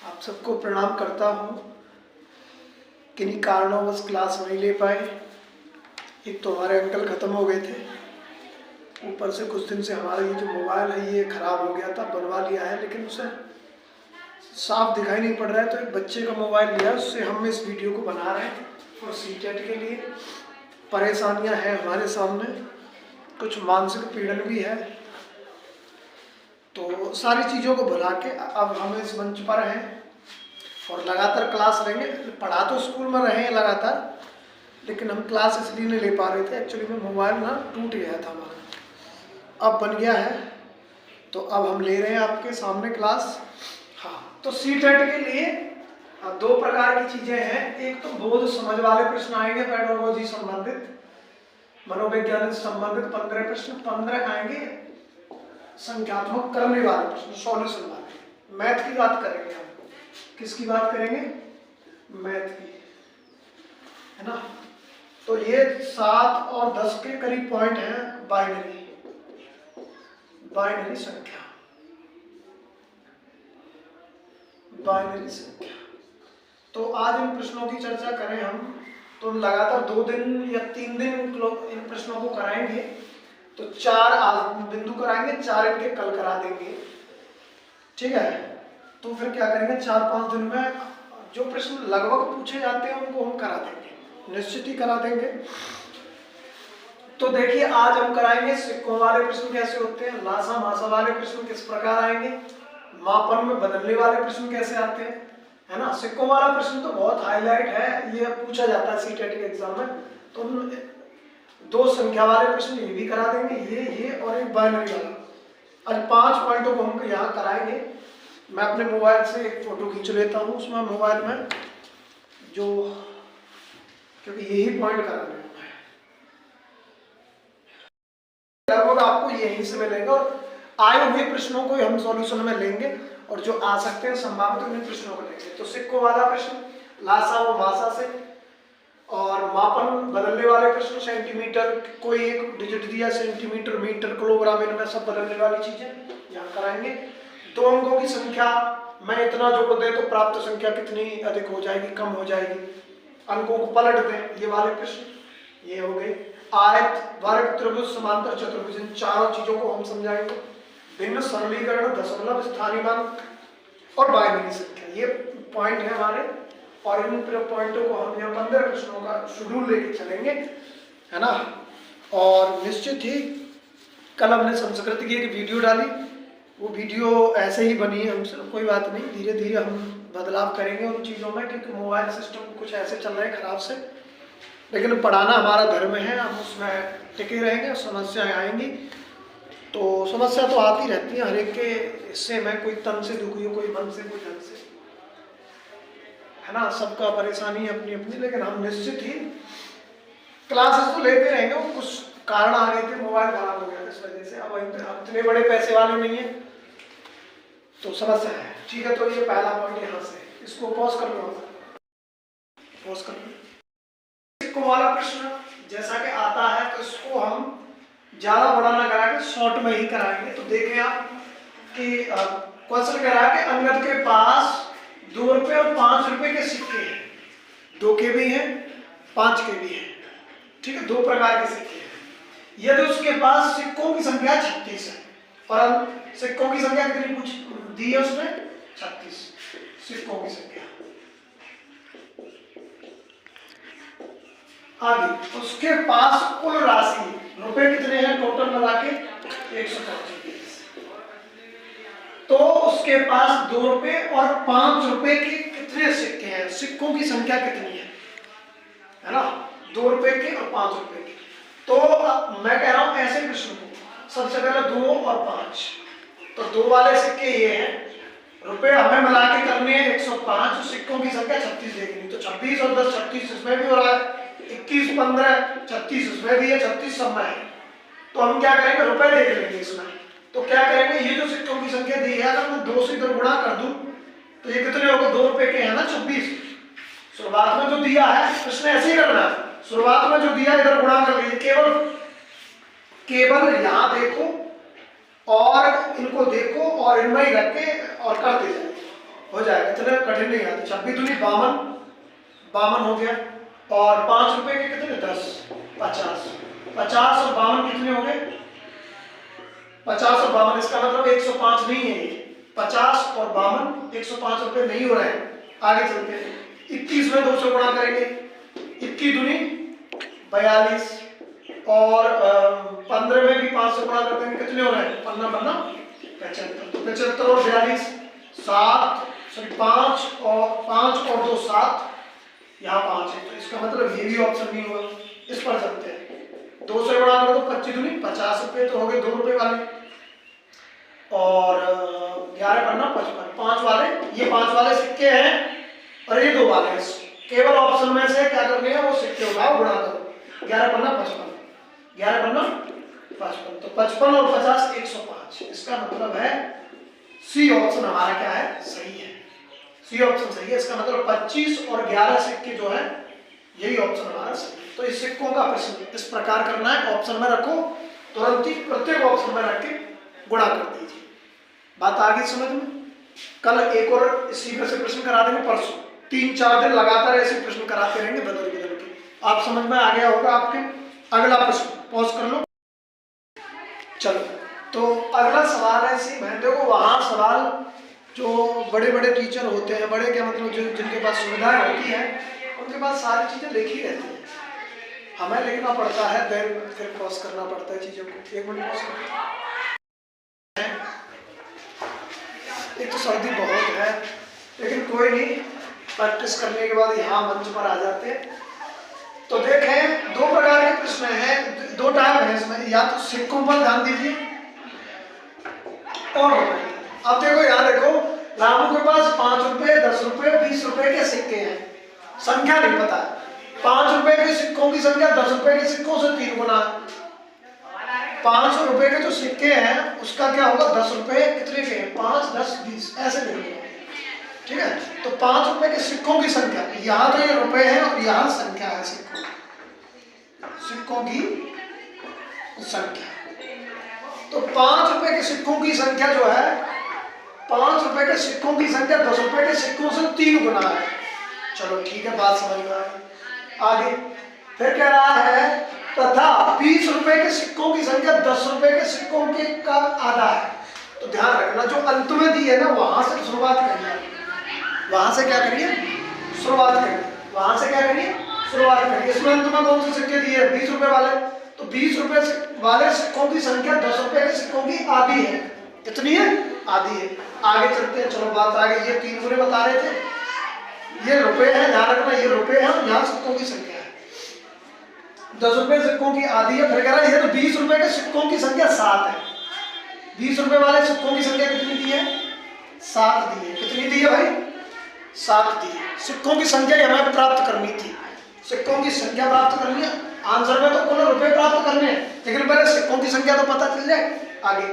आप सबको प्रणाम करता हूँ। किन्हीं कारणोंवश क्लास नहीं ले पाए। एक तो हमारे अंकल ख़त्म हो गए थे, ऊपर से कुछ दिन से हमारा ये जो मोबाइल है ये ख़राब हो गया था, बनवा लिया है लेकिन उसे साफ दिखाई नहीं पड़ रहा है। तो एक बच्चे का मोबाइल लिया, उससे हम इस वीडियो को बना रहे हैं और सीटेट के लिए। परेशानियां हैं हमारे सामने, कुछ मानसिक पीड़न भी है, तो सारी चीज़ों को भुला के अब हम इस मंच पर हैं और लगातार क्लास लेंगे। पढ़ा तो स्कूल में रहे हैं लगातार, लेकिन हम क्लास इसलिए नहीं ले पा रहे थे। एक्चुअली में मोबाइल ना टूट गया था हमारा, अब बन गया है, तो अब हम ले रहे हैं आपके सामने क्लास। हाँ, तो सीटेट के लिए दो प्रकार की चीज़ें हैं। एक तो बोध समझ वाले प्रश्न आएंगे, पेडागोजी संबंधित, मनोवैज्ञानिक संबंधित 15 प्रश्न, 15 आएंगे संख्यात्मक करने वाले प्रश्न, सॉल्यूशन वाले। मैथ की बात करेंगे हम। किसकी बात करेंगे? मैथ की, है ना। तो ये 7 और 10 के करीब पॉइंट हैं बाइनरी संख्या। तो आज इन प्रश्नों की चर्चा करें हम, तो हम लगातार 2 दिन या 3 दिन इन प्रश्नों को कराएंगे। तो 4 आज बिंदु कराएंगे, 4 इनके कल करा देंगे, ठीक है। तो फिर क्या करेंगे, 4-5 दिन में जो प्रश्न लगभग पूछे जाते हैं उनको हम करा देंगे, निश्चित ही करा देंगे। तो देखिए, आज हम कराएंगे सिक्कों वाले प्रश्न कैसे होते हैं, लासा मासा वाले प्रश्न किस प्रकार आएंगे, मापन में बदलने वाले प्रश्न कैसे आते हैं, है ना। सिक्कों वाला प्रश्न तो बहुत हाईलाइट है, ये पूछा जाता है सीटेट के एग्जाम में। तो हम 2 संख्या वाले प्रश्न ये भी करा देंगे, ये और एक बाइनरी वाला। आज 5 पॉइंटों को हम यहाँ कराएंगे। मैं अपने मोबाइल से एक फोटो खींच लेता हूँ, उसमें मोबाइल में जो, क्योंकि यही पॉइंट कराने हैं लगभग आपको यहीं से मिलेगा। और आए हुए प्रश्नों को हम सॉल्यूशन में लेंगे और जो आ सकते हैं संभावित उन प्रश्नों को लेंगे। तो सिक्कों वाला प्रश्न लासा व मासा से, और मापन बदलने वाले प्रश्न सेंटीमीटर, कोई एक डिजिट दिया, सेंटीमीटर, मीटर, किलोग्राम, इनमें सब बदलने वाली चीजें यहाँ कराएंगे। 2 अंकों की संख्या में इतना जोड़ दे तो प्राप्त संख्या कितनी अधिक हो जाएगी, कम हो जाएगी, अंकों को पलट दें, ये वाले प्रश्न ये हो गए। आयत, वर्ग, त्रिभुज, समांतर, चतुर्भुज, इन चारों चीजों को हम समझाएंगे। भिन्न, सरलीकरण, दशमलव, स्थानीय मान और बाइनरी संख्या, ये पॉइंट है हमारे। और इन पॉइंटों को हम यहाँ 15 प्रश्नों का शेड्यूल लेके चलेंगे, है ना। और निश्चित ही कल हमने संस्कृत की एक वीडियो डाली, वो वीडियो ऐसे ही बनी है हमसे, कोई बात नहीं, धीरे धीरे हम बदलाव करेंगे उन चीज़ों में, क्योंकि मोबाइल सिस्टम कुछ ऐसे चल रहे हैं खराब से। लेकिन पढ़ाना हमारा धर्म है, हम उसमें टिके रहेंगे। समस्याएं आएंगी तो समस्या तो आती रहती है हर एक के हिस्से में, कोई तन से दुखी हो, कोई मन से, कोई धन से, है ना। सबका परेशानी अपनी अपनी, लेकिन हम निश्चित ही क्लासेस तो लेते रहेंगे। कुछ कारण आ गए थे, मोबाइल खराब हो गया इस वजह से, अब इतने बड़े पैसे वाले नहीं है, तो समस्या है, ठीक है। तो ये पहला पॉइंट यहाँ से, इसको पॉज कर लो, पॉज कर लो। सिक्कों वाला प्रश्न जैसा कि आता है, तो इसको हम ज्यादा बड़ा ना करा के शॉर्ट में ही कराएंगे। तो देखें आप कि क्वेश्चन कह रहा है कि अंगद के पास 2 रुपए और 5 रुपए के सिक्के हैं, 2 के भी हैं, 5 के भी हैं, ठीक है, 2 प्रकार के सिक्के हैं। यदि उसके पास सिक्कों की संख्या 36 है, और सिक्कों की संख्या कितनी पूछ दी है उसने, 36 सिक्कों की संख्या। आगे उसके पास कुल राशि, रुपए कितने हैं टोटल मिला के, 125। तो उसके पास 2 रुपए और 5 रुपए के कितने सिक्के हैं, सिक्कों की संख्या कितनी है ना, 2 रुपए के और 5 रुपए के। तो मैं कह रहा हूं ऐसे प्रश्न को सबसे पहले 2 और 5, तो 2 वाले सिक्के ये हैं, रुपए हमें मिला के करने हैं 105, सिक्कों की संख्या 36 देखनी, तो 26 और 10 36 इसमें भी हो रहा है, 21 15 36 इसमें भी है, 36 सब में है। तो हम क्या करेंगे, रुपए देख लेंगे इसमें। तो क्या करेंगे, ये जो सिक्कों की संख्या दी है, अगर मैं 2 से इधर गुणा कर दूं तो ये कितने हो गए, 2 रुपए के है ना 26। शुरुआत में जो दिया है प्रश्न ऐसे ही करना है, शुरुआत में जो दिया इधर गुणा कर लीजिए, केवल यहां देखो और इनको देखो और इनमें ही रख के और करते जाए, हो जाएगा, इतने कठिन नहीं आते। 26 दूनी 52, 52 हो गया। और 5 रुपए के कितने, 10, 50, 50 और 52 कितने हो गए, 50 और 52, इसका मतलब 105 नहीं है ये, 50 और 52 105 रुपए नहीं हो रहे हैं। आगे चलते हैं, 21 में 2 से गुणा करेंगे, 21 दूनी 42 और 15 में भी 5 से गुणा कर देंगे, कितने हो रहे हैं, 15 75, तो 75 और 42 7, सॉरी 5 और 2 7, यहाँ 5 है, तो इसका मतलब ये भी ऑप्शन नहीं होगा। इस पर चलते हैं, 2 से गुणा करो तो 25 दूनी 50 रुपए, तो हो गए 2 रुपए वाले, और 11 पन्ना 55, 5 वाले, ये 5 वाले सिक्के हैं और ये 2 वाले हैं। केवल ऑप्शन में से क्या करने हैं, वो सिक्के उठाओ, गुणा करो, 11 पन्ना 55, 11 पन्ना 55, तो 55 और 50 105। इसका मतलब है सी ऑप्शन हमारा क्या है, सही है, सी ऑप्शन सही है। इसका मतलब 25 और 11 सिक्के जो है, यही ऑप्शन हमारा सही है। तो इस सिक्कों का प्रश्न इस प्रकार करना है, ऑप्शन में रखो, तुरंत ही प्रत्येक ऑप्शन में रख के गुणा कर दीजिए। बात आ गई समझ में? कल एक और इसी में से प्रश्न करा देंगे, परसों 3-4 दिन लगातार ऐसे प्रश्न कराते रहेंगे बदल बदल के। आप समझ में आ गया होगा आपके। अगला प्रश्न पॉज कर लो। चलो, तो अगला सवाल है सी मैं देखो, वहां सवाल जो बड़े बड़े टीचर होते हैं, बड़े क्या मतलब जो जिनके पास सुविधाएं होती है, उनके पास सारी चीजें लिखी रहती है, हमें लिखना पड़ता है, फिर पॉज करना पड़ता है चीजों को। 1 मिनट पॉज करो। एक तो सर्दी बहुत है, लेकिन कोई नहीं, प्रैक्टिस करने के बाद यहाँ मंच पर आ जाते हैं। तो देखें, 2 प्रकार के प्रश्न हैं, 2 टाइप है इसमें, या तो सिक्कों पर ध्यान दीजिए और अब देखो, यहाँ देखो, रामू के पास 5 रुपए 10 रुपए 20 रुपए के सिक्के हैं, संख्या नहीं पता, 5 रुपए के सिक्कों की संख्या 10 रुपए के सिक्कों से 3 गुना। 5 रुपए के जो सिक्के हैं उसका क्या होगा, 10 रुपए कितने के हैं, 5 10 20 ऐसे लिखेंगे, ठीक है। तो 5 रुपए के सिक्कों की संख्या, यहाँ तो ये रुपए है और यहाँ संख्या है सिक्कों की संख्या। तो 5 रुपए के सिक्कों की संख्या जो है, 5 रुपए के सिक्कों की संख्या 10 रुपए के सिक्कों से 3 गुना है। चलो ठीक है, बात समझ में आ गई। आगे फिर कह रहा है, तथा 20 रुपए के सिक्कों की संख्या 10 रुपए के सिक्कों के का आधा है। तो ध्यान रखना, जो अंत में दी है ना, वहां से शुरुआत करिए, वहां से क्या करिए, शुरुआत करिए, वहां से क्या करिए, शुरुआत करिए। इसमें अंत में कौन से सिक्के दिए, 20 रुपए वाले, तो 20 रुपए वाले सिक्कों की संख्या 10 रुपए के सिक्कों की आधी है। कितनी है, आधी है। आगे चलते हैं, चलो बात आगे, ये 3 गुने बता रहे थे, ये रुपए है, ध्यान रखना, ये रुपए है, यहाँ सिक्कों की संख्या है, 10 रुपए सिक्कों की आधी है। फिर कह रहा है, ये तो 20 रुपए के सिक्कों की संख्या 7 है। 20 रुपए वाले सिक्कों की संख्या कितनी दी है, 7 दी है। कितनी दी है भाई, 7 दी है। सिक्कों की संख्या हमें प्राप्त करनी थी, सिक्कों की संख्या प्राप्त करनी है, आंसर में तो कुल रुपए प्राप्त करने हैं, लेकिन पहले सिक्कों की संख्या तो पता चल जाए। आगे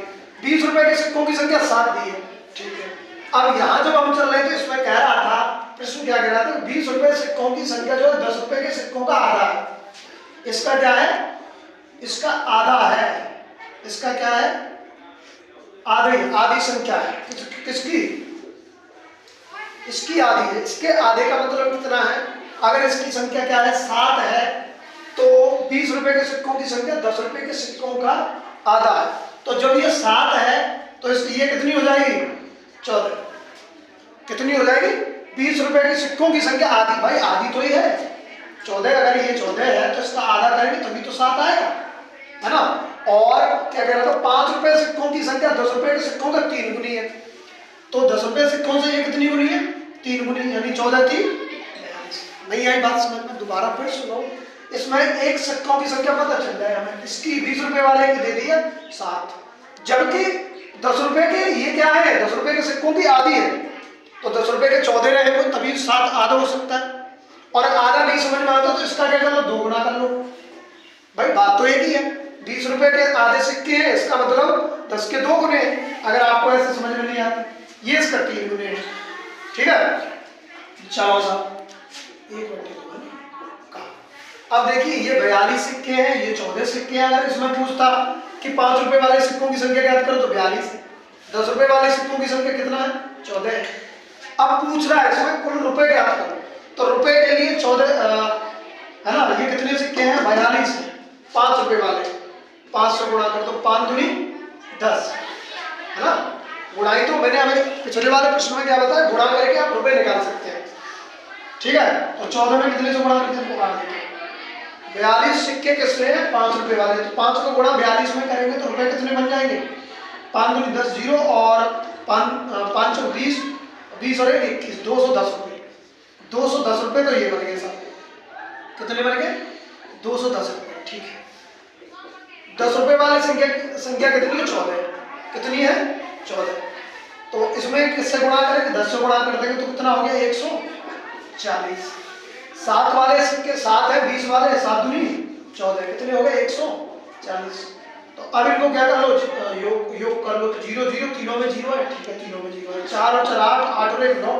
20 रुपए के सिक्कों की संख्या 7 दी है, ठीक है। अब यहाँ जब हम चल रहे थे, इसमें कह रहा था, प्रश्न क्या कह रहा था, 20 रुपए सिक्कों की संख्या जो है 10 रुपए के सिक्कों का आधा है। इसका क्या है, इसका आधा है, इसका क्या है, आधी संख्या है, किसकी, इसकी आधी है। इसके आधे का मतलब कितना है, अगर इसकी संख्या क्या है, 7 है, तो 20 रुपए के सिक्कों की संख्या 10 रुपए के सिक्कों का आधा है। तो जब ये 7 है तो ये कितनी हो जाएगी, 14। कितनी हो जाएगी, 20 रुपए के सिक्कों की संख्या आधी, भाई आधी तो ही है 14, अगर ये 14 है तो इसका आधा करेंगे तभी तो 7 आएगा, है ना। और क्या कह रहा था, 5 रुपए सिक्कों की संख्या 10 रुपए के सिक्कों का 3 गुनी है, तो 10 रुपए सिक्कों से ये कितनी गुनी है, 3 गुनी, यानी 14 3। नहीं आई बात समझ में, दोबारा फिर सुनो। इसमें एक सिक्कों की संख्या पता चल जाए हमें, इसकी 20 रुपए वाले की दे दी है 7, जबकि 10 रुपए के ये क्या है, 10 रुपए के सिक्कों की आधी है, तो 10 रुपए के 14 रहे हो तभी 7 आधा हो सकता है। और आधा नहीं समझ में आता तो इसका क्या कर लो, 2 गुना कर लो, भाई बात तो एक ही है। 20 रुपए के आधे सिक्के हैं, इसका मतलब 10 के 2 गुने हैं, अगर आपको ऐसे समझ में नहीं आता। ये इसका 3 गुने है, ठीक है। चलो साहब, एक मिनट अब देखिए, ये 42 सिक्के हैं, ये 14 सिक्के हैं। अगर इसमें पूछता कि 5 रुपए वाले सिक्कों की संख्या ज्ञात करो तो 42 है, 10 रुपए वाले सिक्कों की संख्या कितना है, 14 है। अब पूछ रहा है इसमें कुल रुपए ज्ञात करो, तो रुपए के लिए 14 है ना, ये कितने सिक्के हैं 42 है, 5 रुपए वाले, 5 से गुणा कर दो, 5 दूनी 10 है ना, गुणाई तो मैंने हमें पिछले वाले प्रश्न में क्या बताया, गुणा करके आप रुपए निकाल सकते हैं, ठीक है। तो 14 में कितने से गुणा करके 42 सिक्के किसने हैं 5 रुपए वाले, तो 5 को गुणा 42 में करेंगे तो रुपए कितने बन जाएंगे, 5 दूनी 10 जीरो और 5 चौक 20, 20 और 1 21, 210 रुपए, 210 रुपए तो ये बन गए साहब, कितने बन गए 210 रुपए, ठीक है। 10 रुपए वाली संख्या कितनी है 14, कितनी है 14, तो इसमें किससे गुणा करेंगे 10 से गुणा कर देंगे तो कितना हो गया 140। 7 वाले सिक्के 7 है, 20 वाले 7 दूनी 14, कितने हो गए 140। तो अब इनको क्या कर लो योग कर लो, तो 0 0 तीनों में 0 है, ठीक है तीनों में 0 है, 4 और 4 8, 8 और 1 9,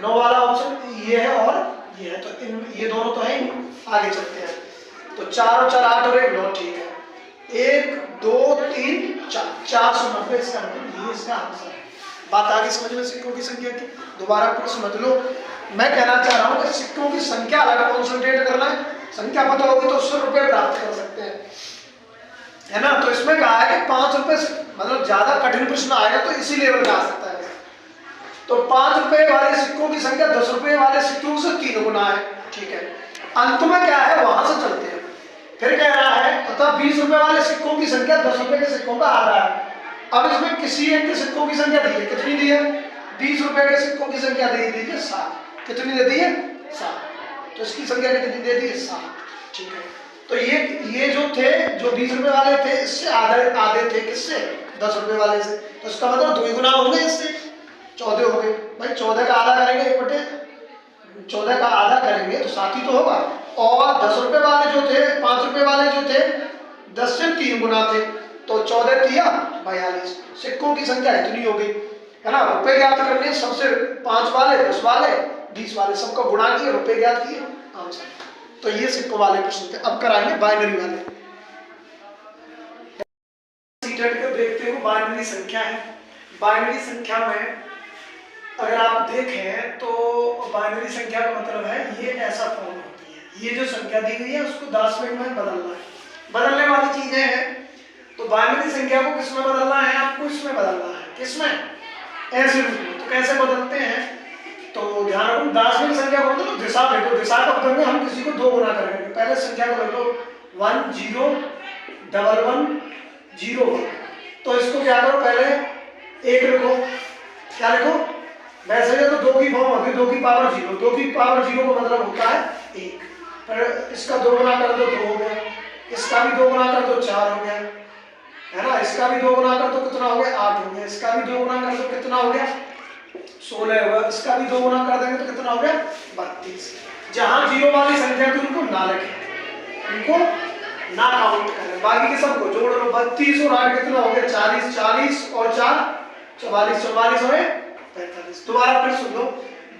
9 वाला ऑप्शन ये है और ये है, तो ये दोनों तो है ही, आगे चलते हैं। तो 4 और 4 8 और 1 9, ठीक है, 1 2 3 4, 490 इसका मतलब, ये इसका आंसर है। बात आगे समझ में सिक्कों की संख्या की, दोबारा आपको समझ लो, मैं कहना चाह रहा हूं कि सिक्कों की संख्या अलग कॉन्सेंट्रेट करना है, संख्या पता होगी तो उससे रुपए प्राप्त कर सकते हैं, है ना। तो इसमें कहा है कि 5 रुपए से मतलब ज्यादा कठिन प्रश्न आएगा तो इसी लेवल का आ सकता है। तो 5 रुपए वाले सिक्कों की संख्या 10 रुपए वाले सिक्कों से 3 गुना है, ठीक है। अंत में क्या है वहां से चलते हैं, फिर कह रहा है तथा 20 रुपए वाले सिक्कों की संख्या 10 रुपए के सिक्कों का आधा है। अब इसमें किसी एक के सिक्कों की संख्या दी है, कितनी दी है 20 रुपए के सिक्कों की संख्या दे दी है 7, कितनी दे दी है 7, तो इसकी संख्या कितनी दे दी है 7, ठीक है। तो ये जो थे जो 20 रुपए वाले थे इससे आधे थे, किससे 10 रुपए वाले से, तो इसका मतलब 2 गुना हो गए, इससे 14 हो गए भाई। 14 का आधा करेंगे 1/14 का आधा करेंगे तो 7 ही तो होगा, और 10 रुपए वाले जो थे 5 रुपए वाले जो थे 10 से 3 गुना थे, तो 14 तिया 42, सिक्कों की संख्या इतनी हो गई, है ना। रुपए ज्ञात करने सबसे 5 वाले 10 वाले 20 वाले सबको गुणा किए, रुपए ज्ञात किए, आंसर। तो ये सिक्कों वाले प्रश्न थे। अब कराएंगे बाइनरी वाले। सीटेट को देखते हो बाइनरी संख्या है, बाइनरी संख्या में अगर आप देखें तो बाइनरी संख्या का मतलब है ये ऐसा फॉर्म होती है, ये जो संख्या दी गई है उसको 10 मिनट में बदलना है, बदलने वाली चीजें हैं। तो बाइनरी संख्या को किसमें बदलना है, आपको इसमें बदलना है, किसमें ऐसे रूप में। तो कैसे बदलते हैं, तो ध्यान रखो 10 में संख्या को तो दिशा देखो, दिशा का बदलने हम किसी को 2 गुना करेंगे, पहले संख्या को रखो 1 0 1 1 0 1, तो इसको क्या करो पहले 1 लिखो, क्या लिखो वैसे तो 2 की फॉर्म होगी 2 की पावर 0, 2 की पावर 0 का मतलब होता है 1, पर इसका 2 गुना कर दो 2 हो गया, इसका भी 2 गुना कर दो 4 हो गया, है ना, इसका भी 2 गुना कर दो कितना हो गया 8 हो गया, इसका भी 2 गुना कर दो कितना हो गया 16 होगा, इसका भी 2 गुना कर देंगे तो कितना हो गया 32। जहां 0 वाली संख्या थी उनको ना रखें, उनको ना काउंट करें, बाकी के सबको जोड़ लो। 32 और 8 कितना हो गया 40, 40 और 4 44, 44 और 45। दोबारा फिर सुन लो,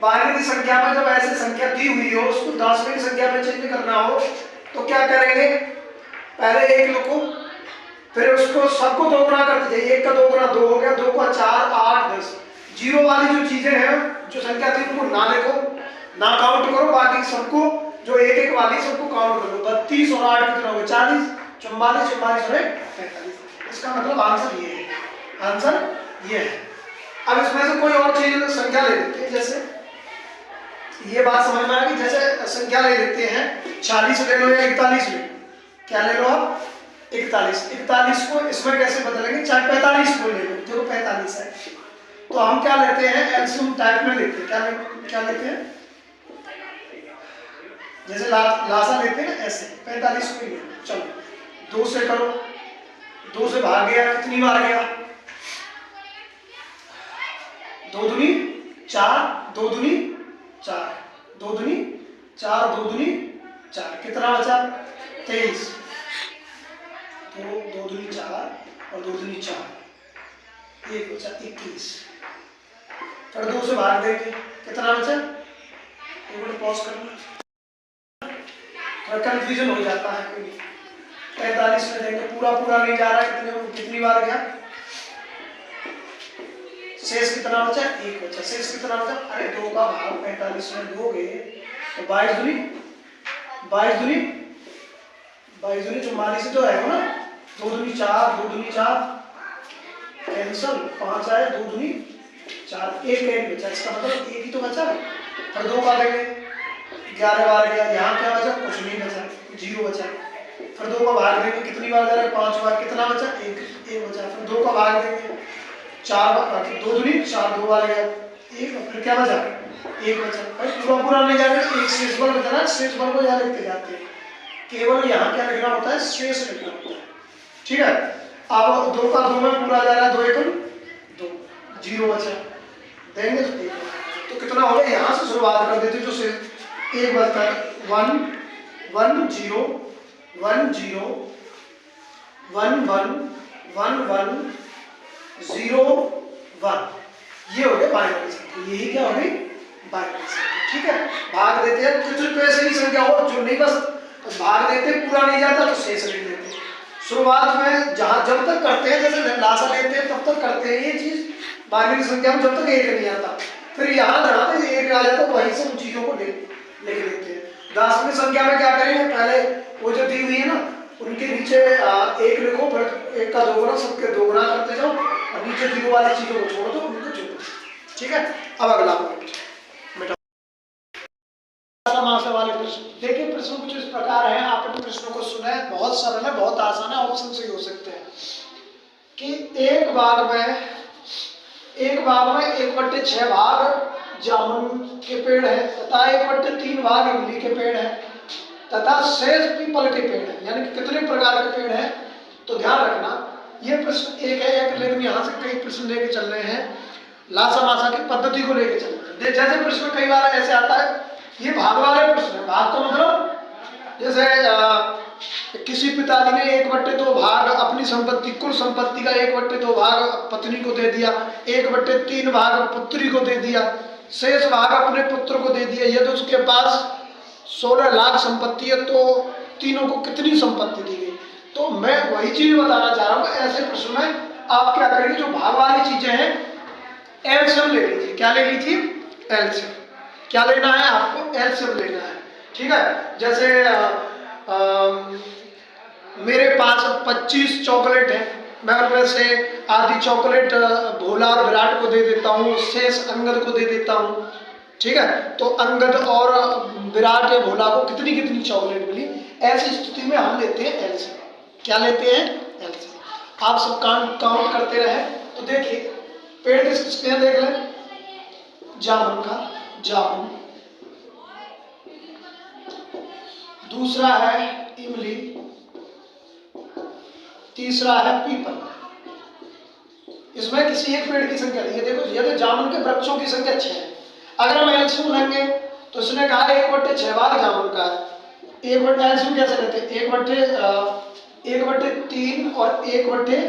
बाइनरी संख्या में जब ऐसी संख्या दी हुई हो उसको 10 की संख्या में चेंज करना हो तो क्या करेंगे, पहले 1 लिखो, फिर उसको सबको 2 गुना कर दीजिए, 1 का 2 गुना 2 हो गया, 2 का 4 8 10। 0 वाली जो चीजें हैं जो संख्या थी उनको ना लिखो, ना काउंट करो, बाकी सबको जो 1 1 वाली सबको काउंट करो। 32 और 8 कितना हो गया 40, 44 44 और 45। इसका मतलब आंसर ये है, आंसर ये है। अब इसमें से कोई और चीज संख्या ले लेते हैं, जैसे ये बात समझ में आ गई, जैसे संख्या ले लेते हैं 40 ले लो या 41 ले लो, क्या ले लो आप 41 को इसमें कैसे बदलेंगे, चाहे 45 को ले लो, देखो 45 है, तो हम क्या लेते हैं एलसीएम टाइप में लेते हैं, क्या लेते हैं जैसे लासा लेते हैं ना ऐसे 45 को ले लो। चलो 2 से करो, 2 से भाग गया, कितनी बार गया 2 दूनी 4, 2 दूनी 4, 2 दूनी 4, 2 दूनी 4, कितना बचा 23, 2 दूनी 4 और 2 दूनी 4, 1 बचा 21। फिर 2 से भाग देंगे, कितना बचा, एक मिनट पॉज करना, थोड़ा कंफ्यूजन हो जाता है कोई। 45 में देंगे, पूरा नहीं जा रहा है, कितनी बार गया शेष कितना बचा, 1 बचा। शेष कितना बचा, अरे 2 का भाग 45 में दोगे तो 22 दूनी 44 तो है ना, 2 दूनी 4 कैंसल, 5 आए, 2 दूनी 4, 1 बचा। इसका मतलब 1 ही तो बचा, और 2 का देंगे 11 बार गया, यहाँ क्या बचा, कुछ नहीं बचा, 0 बचा। फिर 2 का भाग देंगे, कितनी बार जा रहा है, 5 बार, कितना बचा, 1 बचा। फिर 2 का भाग देंगे 4 बार, 2 दूनी 4, 2 बार गया 1, फिर क्या बचा, 1 बचा। भाई पूरा नहीं जा रहा, एक शेष बल बचा ना, शेष बल को यहाँ लिखते जाते हैं, केवल यहाँ क्या लिखना होता है, शेष लिखना होता है, ठीक है। अब 2 का 2 में पूरा जा रहा है, 2 एकम 2, 0 बचा, देंगे तो 1। तो कितना हो गया, यहाँ से शुरुआत कर देते जो शेष 1 बचता है, 1 1 0 1 0 1 1 1 1 0 1, ये हो गया बाइनरी संख्या। यही क्या हो गई, बाइनरी संख्या, ठीक है। भाग देते हैं कुछ तो ऐसे ही संख्या हो जो नहीं, बस भाग देते, पूरा नहीं जाता तो शेष लिख देते हैं। शुरुआत में जहां जब तक करते हैं, जैसे लासा लेते हैं तब तक करते हैं ये चीज बाइनरी संख्या में, जब तक 1 नहीं आता। फिर यहाँ लगाते 1 आ जाता, वहीं से उन चीजों को लिख लेते हैं। दशमलव संख्या में क्या करेंगे, पहले वो जो दी हुई है ना, उनके नीचे 1 लिखो, फिर 1 का 2 गुना, सबके 2 गुना करते जाओ, और नीचे 0 वाली चीजों को छोड़ दो, उनको जोड़ दो, ठीक है। अब अगला पॉइंट वाले प्रश्न देखिए। प्रश्न कुछ इस प्रकार है, आपने प्रश्नों को सुना है, बहुत सरल है, बहुत आसान है, ऑप्शन से ही हो सकते हैं कि एक बाग में 1/6 भाग जामुन के पेड़ है तथा 1/3 भाग इमली के पेड़ है तथा शेष पीपल के पेड़ है, यानी कि कितने प्रकार के पेड़ है। तो ध्यान रखना, ये प्रश्न एक है, लेकिन यहाँ से कई प्रश्न लेके चल रहे हैं, लासा मासा की पद्धति को लेके चल रहे हैं। जैसे प्रश्न कई बार ऐसे आता है, ये भाग वाले प्रश्न है। भाग तो मतलब जैसे किसी पिताजी ने 1/2 भाग अपनी संपत्ति, कुल संपत्ति का 1/2 भाग पत्नी को दे दिया, 1/3 भाग पुत्री को दे दिया, शेष भाग अपने पुत्र को दे दिया। यदि उसके पास 16 लाख संपत्ति है तो तीनों को कितनी संपत्ति दी गई। तो मैं वही चीज बताना चाह रहा हूँ, ऐसे प्रश्न में आप क्या करेंगे, जो भाग वाली चीजें हैं एलसीएम ले लीजिए। क्या ले लीजिए, एलसीएम। क्या लेना है आपको, एलसीएम लेना है, ठीक है। जैसे मेरे पास 25 चॉकलेट है, मैं उनमें से आधी चॉकलेट भोला और विराट को दे देता हूँ, शेष अंगद को दे देता हूँ, ठीक है। तो अंगद और विराट या भोला को कितनी कितनी चॉकलेट मिली। ऐसी स्थिति में हम लेते हैं एलसीएम। क्या लेते हैं, एलसीएम। आप सब काउंट करते रहे तो देखिए पेड़ किसके हैं, देख लें, जामुन का, जामुन, दूसरा है इमली, तीसरा है पीपल। इसमें किसी एक पेड़ की संख्या दी है, देखो ये तो जामुन के वृक्षों की संख्या 6 है। अगर हम एलसीएम लेंगे तो इसने कहा 1/6 भाग जामुन का है, एलसीएम कैसे लेते हैं, 1/3 और 1/6,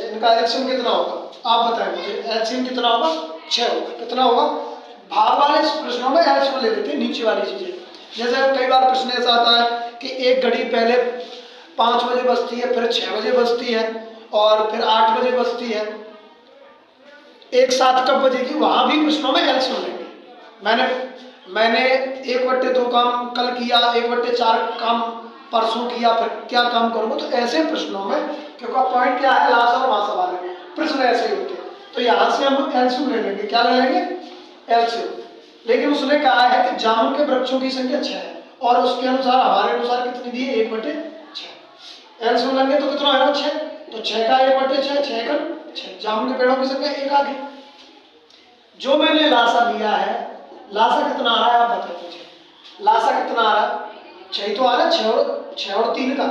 इनका एलसीएम कितना होगा आप बताएं मुझे। एलसीएम कितना होगा, 6 होगा। कितना होगा, भाग वाले प्रश्नों में एलसीएम ले लेते हैं नीचे वाली चीजें। जैसे कई बार प्रश्न ऐसा आता है कि एक घड़ी पहले 5 बजे बजती है, फिर 6 बजे बजती है और फिर 8 बजे बजती है, एक साथ कब बजेगी, वहां भी प्रश्नों में एलसीएम लेंगे। मैंने 1/2 काम कल किया, 1/4 काम परसों किया, फिर क्या काम करूंगा। तो ऐसे प्रश्नों में, क्योंकि पॉइंट क्या है, लासा और मासा वाले प्रश्न ऐसे ही होते हैं, तो यहाँ से हम एलसीएम ले लेंगे। क्या ले लेंगे, एलसीएम। लेकिन उसने कहा है कि जामुन के वृक्षों की संख्या 6 है और उसके अनुसार हमारे अनुसार कितनी दी है, 1/6। एलसीएम लेंगे तो कितना आएगा, 6। तो 6 का 1/6, 6 का 6, जामुन के पेड़ों की संख्या 1 आ गई। जो मैंने लासा लिया है, लासा कितना आ रहा है आप बता दीजिए। लासा कितना आ रहा है, 6 तो आ रहा है, 6 और 3 का,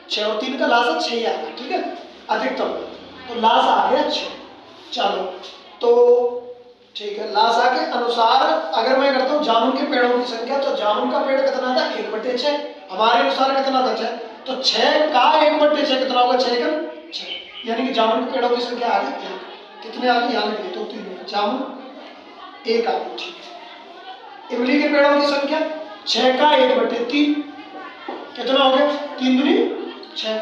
6 और 3 का लासा 6 ही आ रहा है, ठीक है, अधिकतम। तो लासा आ गया 6। चलो तो ठीक है, लासा के अनुसार अगर मैं करता हूँ जामुन के पेड़ों की संख्या, तो जामुन का पेड़ कितना था, 1/6, हमारे अनुसार कितना था, 6। तो 6 का 1/6 कितना होगा, 6 का 6, यानी कि जामुन के पेड़ों की संख्या आ गई 1। कितने आ गई, यहाँ लिख तो 3, जामुन 1 आ गई, ठीक है। इमली के पेड़ों की संख्या 6 का 1/3, कितना हो गया, 3 दूनी 6,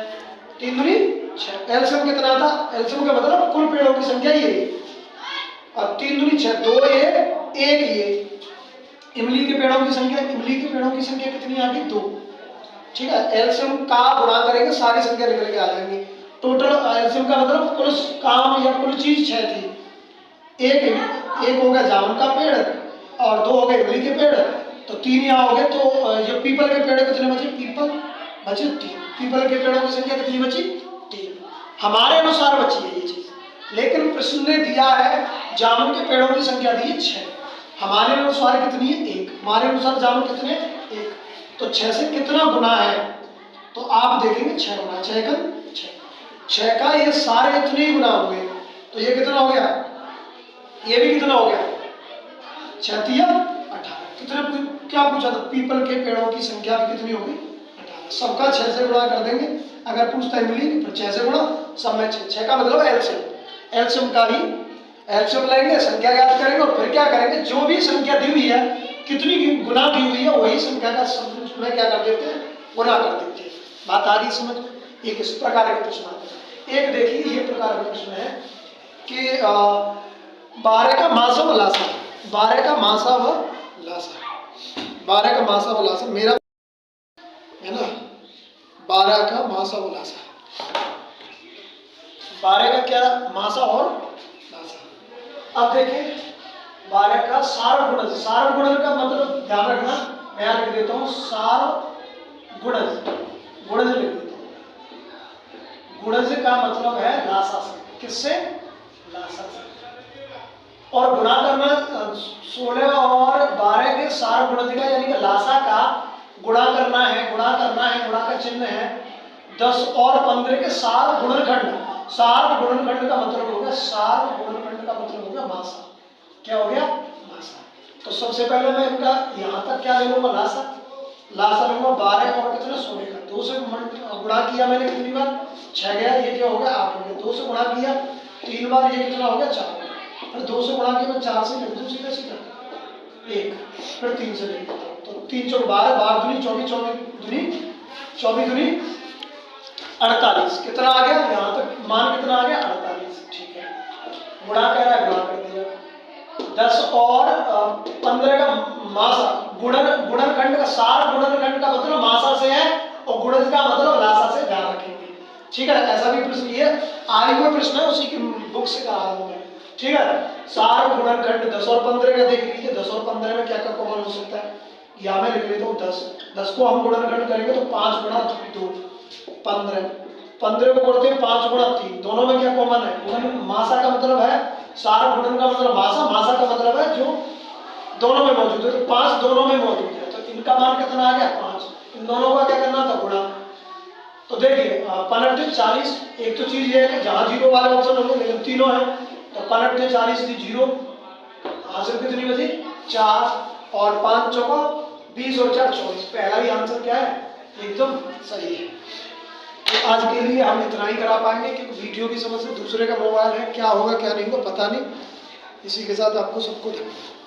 3 दूनी 6। एलसीएम कितना था? एलसीएम का मतलब कुल पेड़ों की संख्या ये, अब 3 दूनी 6, 2 ये 1 ये। इमली के पेड़ों की संख्या, इमली के पेड़ों की संख्या कितनी आ गई? 2। ठीक है, एलसीएम का गुणा करेंगे सारी संख्या निकल के आ जाएंगी। टोटल एलसीएम का मतलब कुल काम या कुल चीज 6 थी। एक हो गया जामुन का पेड़ और 2 हो गए इमली के पेड़, तो 3 यहाँ हो गए। तो ये पीपल के पेड़ कितने बचे? पीपल बचे 3। पीपल के पेड़ों की संख्या कितनी बची? 3। हमारे अनुसार बची है ये चीज, लेकिन प्रश्न ने दिया है जामुन के पेड़ों की संख्या दी है 6। हमारे अनुसार कितनी है? 1। हमारे अनुसार जामुन कितने? 1। तो 6 से कितना गुना है? तो आप देखेंगे 6 गुना, 6 का 6 का ये सारे इतने ही गुना होंगे, तो ये कितना हो गया? ये भी कितना हो गया? 6 तिया 18। कितने क्या पूछा था? पीपल के पेड़ों की संख्या भी कितनी होगी? 18। सबका 6 से गुणा कर देंगे। अगर पूछता है इमली तो 6 से गुणा, सब में 6 का मतलब एलसीएम। एलसीएम का ही एलसीएम लेंगे, संख्या ज्ञात करेंगे और फिर क्या करेंगे? जो भी संख्या दी हुई है, कितनी गुना दी हुई है, वही संख्या का में क्या कर देते हैं? गुना कर देते हैं। बात आ रही समझ? एक इस प्रकार के प्रश्न आते हैं। एक देखिए ये प्रकार का प्रश्न है कि 12 का मासा व लासा, 12 का मासा व लासा, 12 का मासा व लासा मेरा है ना, 12 का मासा व लासा, 12 का क्या मासा और लासा। अब देखिए 12 का सारगुणज, सारगुणज का मतलब ध्यान रखना, मैं लिख देता हूं सारगुणज, गुणज लिख देता हूं। गुणज का मतलब है लासा से। किससे? लासा से। और गुणा करना 16 और 12 के सारगुणज का यानी कि लासा का गुणा करना है, गुणा करना है, गुणा का चिन्ह है 10 और 15 के सार गुणनखंड। सार गुणनखंड का मतलब हो गया, सार गुणनखंड का मतलब हो गया मासा। क्या हो गया? मासा। तो सबसे पहले मैं इनका यहां तक क्या ले लूंगा? लासा। लासा लूंगा 12 और कितना? 16 का। 2 से गुणा किया मैंने कितनी बार? 6 गया, ये क्या हो गया? 8 हो गया। 2 से गुणा किया 3 बार, ये कितना हो गया? 4 हो गया। फिर 2 से गुणा किया मैं 4 से लिख दूं सीधा सीधा 1, फिर 3 से लिख देता हूं, तो 3 चौक 12, 12 दूनी 24, 24 दूनी 48। कितना आ गया? यहाँ तक मान कितना आ गया? 48। ठीक है, गुणा कर रहा है, गुणा कर दिया। 10 और 15 का मासा, गुणनखंड का सार गुणनखंड का मतलब मासा से है और गुणज का मतलब लासा से, ध्यान रखेंगे। ठीक है, ऐसा भी प्रश्न ये आए हुए प्रश्न है, उसी की बुक से करा रहा हूं मैं। ठीक है, सार गुणनखंड 10 और 15 का देख लीजिए। 10 और 15 में क्या क्या कॉमन हो सकता है? या मैं लिख लेता हूँ 10। 10 को हम गुणनखंड करेंगे तो 5 गुणा 2 15, 15 को करते हैं 5 गुणा 3। दोनों में क्या कॉमन है? गुणन। मासा का मतलब है सार, गुणन का मतलब मासा, मासा का मतलब है जो दोनों में मौजूद है, तो 5 दोनों में मौजूद है, तो इनका मान कितना आ गया? 5। इन दोनों का क्या करना था? गुणा। तो देखिए 15 40, एक तो चीज ये है कि जहां 0 वाले ऑप्शन होंगे, लेकिन तीनों है, तो 15 40 की 0, हासिल कितनी बची? 4 और 5 चौका 20 और 4 24। पहला ही आंसर क्या है? एकदम सही है। तो आज के लिए हम इतना ही करा पाएंगे, क्योंकि वीडियो की समझ से दूसरे का मोबाइल है, क्या होगा क्या नहीं होगा पता नहीं। इसी के साथ आपको सबको धन्यवाद।